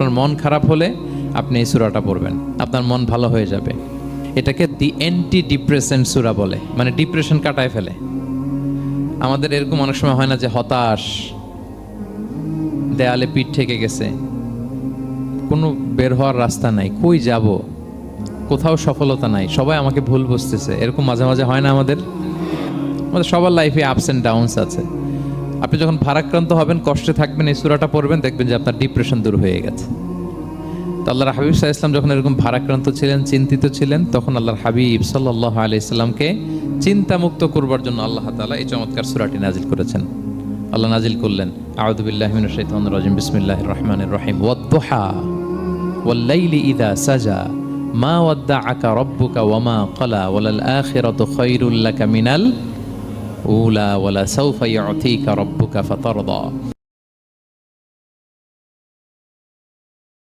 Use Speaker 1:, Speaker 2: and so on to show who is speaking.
Speaker 1: আপনার মন খারাপ হলে আপনি এই সূরাটা পড়বেন, আপনার মন ভালো হয়ে যাবে। এটাকে দি অ্যান্টি ডিপ্রেসেন্ট সূরা বলে, মানে ডিপ্রেশন কাটায় ফেলে। আমাদের এরকম অনেক সময় হয় না যে হতাশ, দেয়ালে পিঠ ঠেকে গেছে, কোনো বের হওয়ার রাস্তা নাই, কই যাব, কোথাও সফলতা নাই, সবাই আমাকে ভুল বুঝতেছে, এরকম মাঝে মাঝে হয় না আমাদের? আমাদের সবার লাইফে আপস অ্যান্ড ডাউনস আছে। আপনি যখন ভারাক্রান্ত হবেন, কষ্টে থাকবেন, এই সূরাটা পড়বেন, দেখবেন যে আপনার ডিপ্রেশন দূর হয়ে গেছে। তো আল্লাহর হাবিব সাল্লাল্লাহু আলাইহি ওয়াসাল্লাম যখন এরকম ভারাক্রান্ত ছিলেন, চিন্তিত ছিলেন, তখন আল্লাহর হাবিব সাল্লাল্লাহু আলাইহি সাল্লামকে চিন্তামুক্ত করবার জন্য আল্লাহ তাআলা এই চমৎকার সূরাটি নাজিল করেছেন। আল্লাহ নাজিল করলেন, আউযু বিল্লাহি মিনাশ শাইতানির রাজিম, বিসমিল্লাহির রহমানির রহিম, ওয়াদ-দুহা ওয়াল-লাইলি ইযা সাজা মা ওয়াদ্দাআকা রাব্বুকা ওয়া মা ক্বালা ওয়ালাল আখিরাতু খায়রুল লাকা মিনাল উলা ওয়ালা সাওফা ইউতিকা রাব্বুকা ফাতারদা।